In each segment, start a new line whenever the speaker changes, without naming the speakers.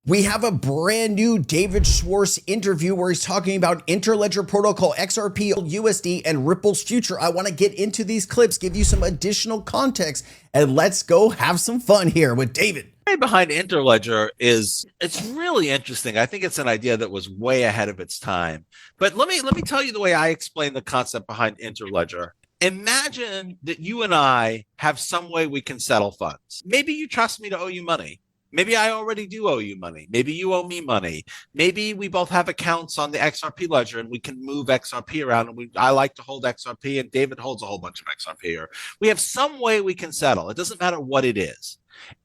We have a brand new David Schwartz interview where he's talking about Interledger Protocol, XRP, USD, and Ripple's future. I want to get into these clips, give you some additional context, and let's go have some fun here with David.
Behind Interledger is it's really interesting. I think it's an idea that was way ahead of its time. But let me tell you the way I explain the concept behind Interledger. Imagine that you and I have some way we can settle funds. Maybe you trust me to owe you money. Maybe I already do owe you money. Maybe you owe me money. Maybe we both have accounts on the XRP ledger and we can move XRP around. And I like to hold XRP and David holds a whole bunch of XRP. Or we have some way we can settle. It doesn't matter what it is.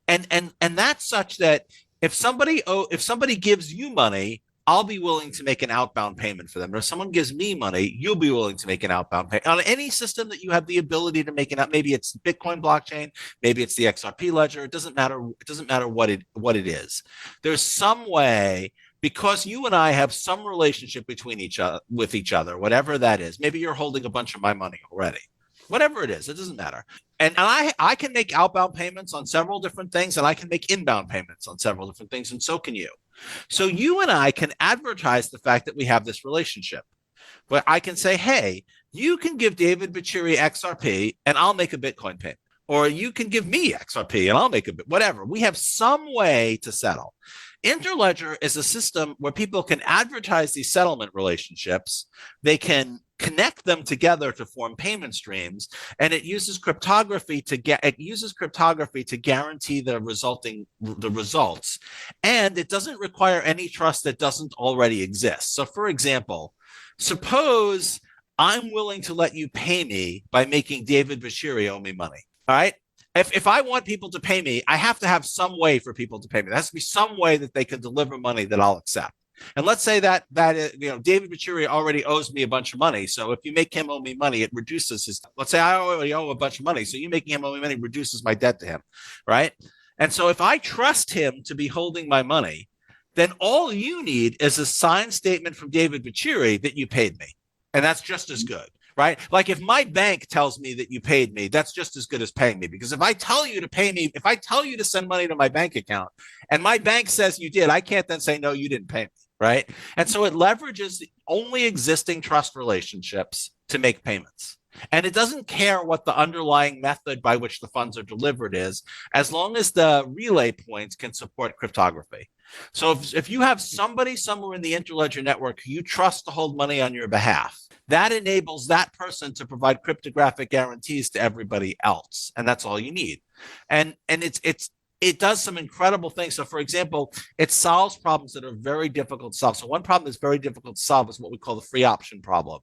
And that's such that if somebody gives you money, I'll be willing to make an outbound payment for them. Or if someone gives me money, you'll be willing to make an outbound payment on any system that you have the ability to make it out. Maybe it's Bitcoin blockchain, maybe it's the XRP ledger. It doesn't matter. It doesn't matter what it is. There's some way, because you and I have some relationship between each other, whatever that is. Maybe you're holding a bunch of my money already. Whatever it is, it doesn't matter. And I can make outbound payments on several different things, and I can make inbound payments on several different things, and so can you. So you and I can advertise the fact that we have this relationship. But I can say, hey, you can give David Bichiri XRP, and I'll make a Bitcoin payment. Or you can give me XRP, and I'll make a bit, whatever. We have some way to settle. Interledger is a system where people can advertise these settlement relationships. They can connect them together to form payment streams, and it uses cryptography to guarantee the results. And it doesn't require any trust that doesn't already exist. So, for example, suppose I'm willing to let you pay me by making David Bichiri owe me money. All right. If I want people to pay me, I have to have some way for people to pay me. There has to be some way that they can deliver money that I'll accept. And let's say that David Bichiri already owes me a bunch of money. So if you make him owe me money, it reduces his. Let's say I already owe a bunch of money, so you making him owe me money reduces my debt to him, right? And so if I trust him to be holding my money, then all you need is a signed statement from David Bichiri that you paid me, and that's just as good. Right? Like if my bank tells me that you paid me, that's just as good as paying me. Because if I tell you to pay me, if I tell you to send money to my bank account and my bank says you did, I can't then say, no, you didn't pay me. Right? And so it leverages the only existing trust relationships to make payments. And it doesn't care what the underlying method by which the funds are delivered is, as long as the relay points can support cryptography. So if you have somebody somewhere in the Interledger network who you trust to hold money on your behalf, that enables that person to provide cryptographic guarantees to everybody else. And that's all you need. And it does some incredible things. So, for example, it solves problems that are very difficult to solve. So one problem that's very difficult to solve is what we call the free option problem.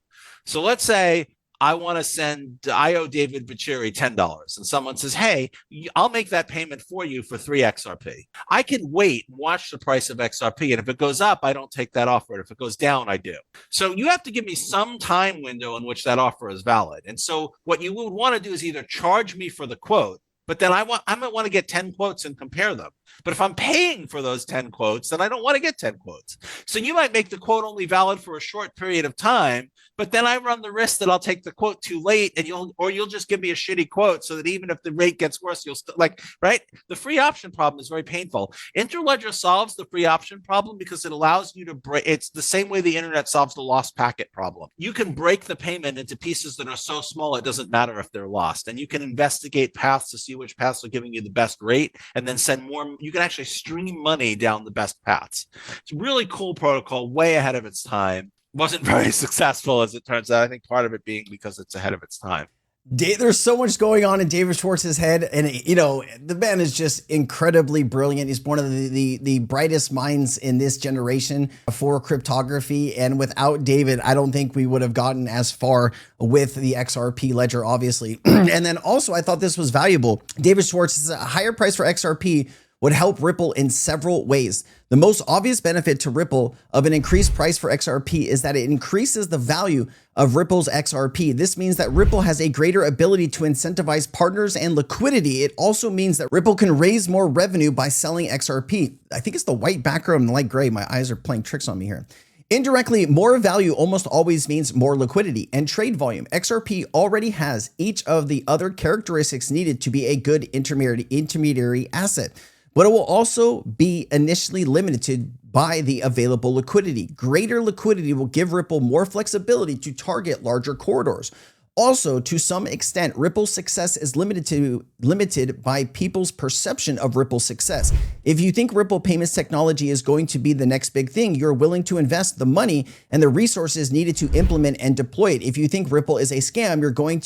So let's say I owe David Bichiri $10, and someone says, hey, I'll make that payment for you for 3 XRP. I can wait and watch the price of XRP, and if it goes up, I don't take that offer, and if it goes down, I do. So you have to give me some time window in which that offer is valid. And so what you would want to do is either charge me for the quote, but then I might want to get 10 quotes and compare them. But if I'm paying for those 10 quotes, then I don't want to get 10 quotes. So you might make the quote only valid for a short period of time, but then I run the risk that I'll take the quote too late and you'll just give me a shitty quote so that even if the rate gets worse, you'll still right? The free option problem is very painful. Interledger solves the free option problem because it allows you to break. It's the same way the internet solves the lost packet problem. You can break the payment into pieces that are so small it doesn't matter if they're lost. And you can investigate paths to see which paths are giving you the best rate and then send more. You can actually stream money down the best paths. It's a really cool protocol, way ahead of its time. Wasn't very successful, as it turns out. I think part of it being because it's ahead of its time.
There's so much going on in David Schwartz's head, and the man is just incredibly brilliant. He's one of the brightest minds in this generation for cryptography, and without David, I don't think we would have gotten as far with the XRP ledger, obviously. And then also, I thought this was valuable. David Schwartz says a higher price for XRP would help Ripple in several ways. The most obvious benefit to Ripple of an increased price for XRP is that it increases the value of Ripple's XRP. This means that Ripple has a greater ability to incentivize partners and liquidity. It also means that Ripple can raise more revenue by selling XRP. I think it's the white background and the light gray. My eyes are playing tricks on me here. Indirectly, more value almost always means more liquidity and trade volume. XRP already has each of the other characteristics needed to be a good intermediary asset. but it will also be initially limited by the available liquidity. Greater liquidity will give Ripple more flexibility to target larger corridors. Also, to some extent, Ripple's success is limited by people's perception of Ripple's success. If you think Ripple payments technology is going to be the next big thing, you're willing to invest the money and the resources needed to implement and deploy it. If you think Ripple is a scam, you're going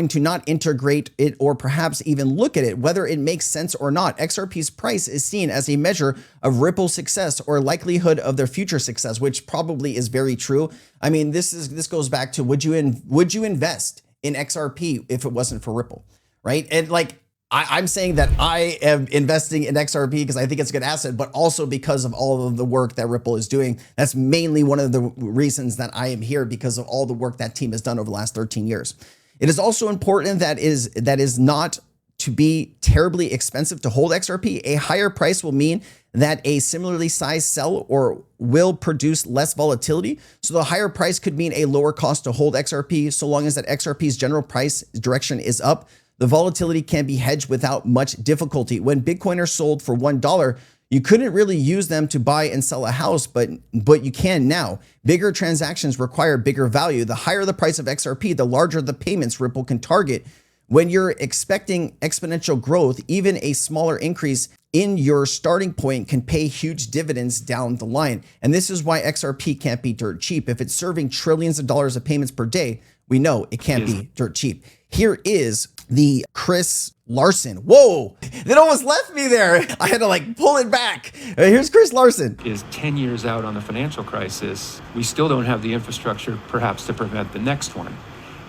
to not integrate it or perhaps even look at it, whether it makes sense or not. XRP's price is seen as a measure of Ripple's success or likelihood of their future success, which probably is very true. I mean, this goes back to would you invest in XRP if it wasn't for Ripple, right? And like I'm saying that I am investing in XRP because I think it's a good asset, but also because of all of the work that Ripple is doing. That's mainly one of the reasons that I am here, because of all the work that team has done over the last 13 years. It is also important that is not to be terribly expensive to hold XRP. A higher price will mean that a similarly sized cell or will produce less volatility. So the higher price could mean a lower cost to hold XRP, so long as that XRP's general price direction is up. The volatility can be hedged without much difficulty. When Bitcoiners sold for $1, you couldn't really use them to buy and sell a house, but you can now. Bigger transactions require bigger value. The higher the price of XRP, the larger the payments Ripple can target. When you're expecting exponential growth, even a smaller increase in your starting point can pay huge dividends down the line. And this is why XRP can't be dirt cheap. If it's serving trillions of dollars of payments per day, we know it can't be dirt cheap. Here is the Cas Laurens. Whoa, it almost left me there. I had to like pull it back. Here's Cas Laurens.
Is 10 years out on the financial crisis. We still don't have the infrastructure perhaps to prevent the next one.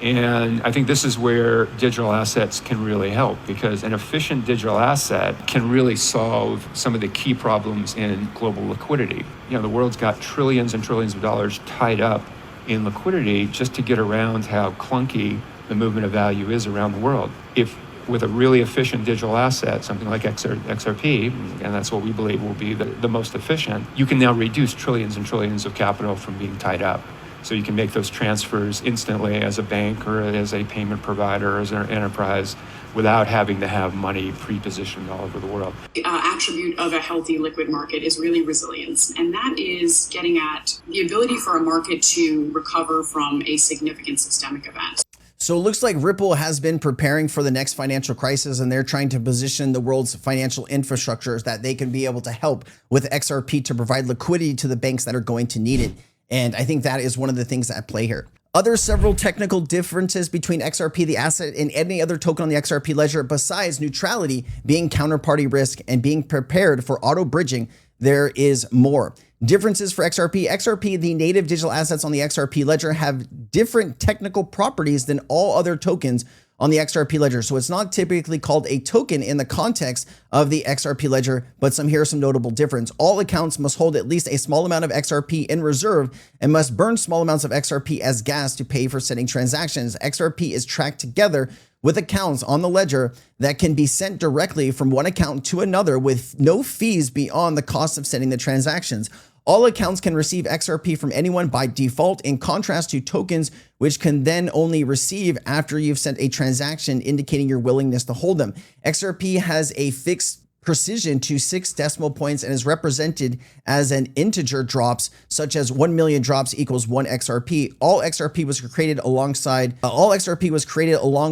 And I think this is where digital assets can really help, because an efficient digital asset can really solve some of the key problems in global liquidity. You know, the world's got trillions and trillions of dollars tied up in liquidity just to get around how clunky the movement of value is around the world. If with a really efficient digital asset, something like XRP, and that's what we believe will be the most efficient, you can now reduce trillions and trillions of capital from being tied up. So you can make those transfers instantly as a bank or as a payment provider or as an enterprise without having to have money pre-positioned all over the world.
Attribute of a healthy liquid market is really resilience. And that is getting at the ability for a market to recover from a significant systemic event.
So it looks like Ripple has been preparing for the next financial crisis, and they're trying to position the world's financial infrastructures that they can be able to help with XRP to provide liquidity to the banks that are going to need it. And I think that is one of the things at play here. Several technical differences between XRP, the asset, and any other token on the XRP ledger, besides neutrality being counterparty risk and being prepared for auto bridging, there is more. Differences for XRP. XRP, the native digital assets on the XRP ledger, have different technical properties than all other tokens on the XRP ledger. So it's not typically called a token in the context of the XRP ledger, but here are some notable difference. All accounts must hold at least a small amount of XRP in reserve and must burn small amounts of XRP as gas to pay for sending transactions. XRP is tracked together with accounts on the ledger that can be sent directly from one account to another with no fees beyond the cost of sending the transactions. All accounts can receive XRP from anyone by default, in contrast to tokens, which can then only receive after you've sent a transaction indicating your willingness to hold them. XRP has a fixed precision to 6 decimal points and is represented as an integer drops, such as 1 million drops equals 1 XRP. All XRP was created along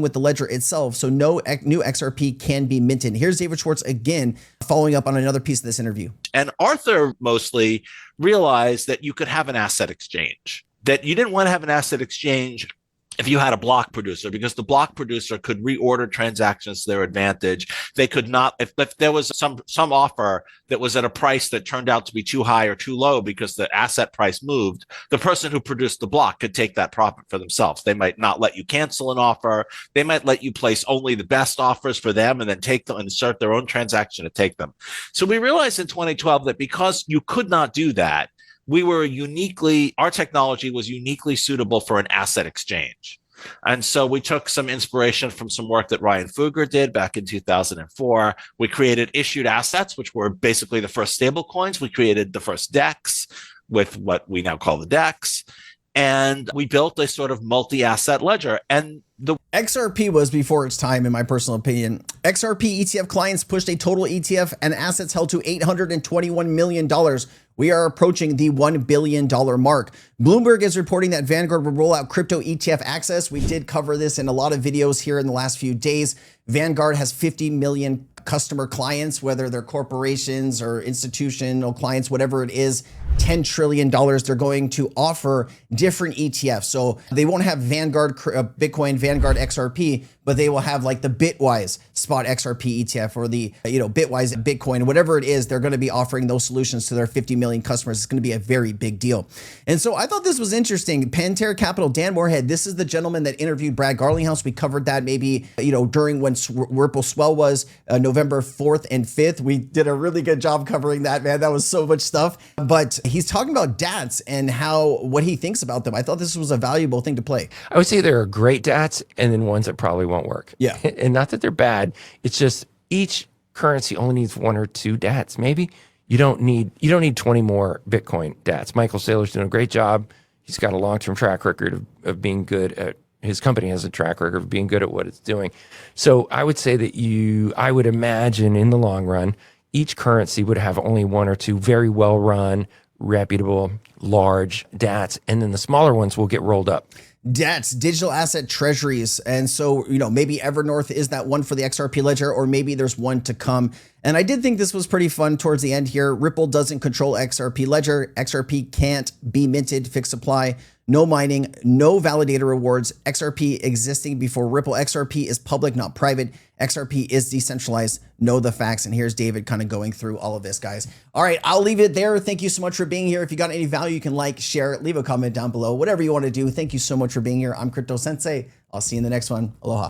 with the ledger itself, so no new XRP can be minted. Here's David Schwartz again, following up on another piece of this interview.
And Arthur mostly realized that you could have an asset exchange, that you didn't want to have an asset exchange if you had a block producer, because the block producer could reorder transactions to their advantage. They could not, if there was some offer that was at a price that turned out to be too high or too low because the asset price moved, the person who produced the block could take that profit for themselves. They might not let you cancel an offer. They might let you place only the best offers for them and then take them and insert their own transaction to take them. So we realized in 2012 that because you could not do that, our technology was uniquely suitable for an asset exchange. And so we took some inspiration from some work that Ryan Fugger did back in 2004. We created issued assets, which were basically the first stable coins. We created the first DEX with what we now call the DEX. And we built a sort of multi-asset ledger. And the
XRP was before its time, in my personal opinion. XRP ETF clients pushed a total ETF and assets held to $821 million. We are approaching the $1 billion mark. Bloomberg is reporting that Vanguard will roll out crypto ETF access. We did cover this in a lot of videos here in the last few days. Vanguard has 50 million customer clients, whether they're corporations or institutional clients, whatever it is. $10 trillion. They're going to offer different ETFs. So they won't have Vanguard Bitcoin, Vanguard XRP, but they will have like the Bitwise spot XRP ETF or the, Bitwise Bitcoin, whatever it is. They're going to be offering those solutions to their 50 million customers. It's going to be a very big deal. And so I thought this was interesting. Pantera Capital, Dan Moorhead, this is the gentleman that interviewed Brad Garlinghouse. We covered that maybe, during when Ripple Swell was November 4th and 5th. We did a really good job covering that, man. That was so much stuff. But he's talking about DATs and what he thinks about them. I thought this was a valuable thing to play.
I would say there are great DATs and then ones that probably won't work.
Yeah.
And not that they're bad. It's just each currency only needs 1 or 2 DATs. Maybe you don't need 20 more Bitcoin DATs. Michael Saylor's doing a great job. He's got a long-term track record of being good at, his company has a track record of being good at what it's doing. So I would say that I would imagine in the long run, each currency would have only 1 or 2 very well-run, reputable, large DATs, and then the smaller ones will get rolled up.
DATs, digital asset treasuries. And so, maybe Evernorth is that one for the XRP ledger, or maybe there's one to come. And I did think this was pretty fun towards the end here. Ripple doesn't control XRP ledger. XRP can't be minted, fixed supply, no mining, no validator rewards. XRP existing before Ripple. XRP is public, not private. XRP is decentralized. Know the facts. And here's David kind of going through all of this, guys. All right, I'll leave it there. Thank you so much for being here. If you got any value, you can like, share, leave a comment down below, whatever you want to do. Thank you so much for being here. I'm Crypto Sensei. I'll see you in the next one. Aloha.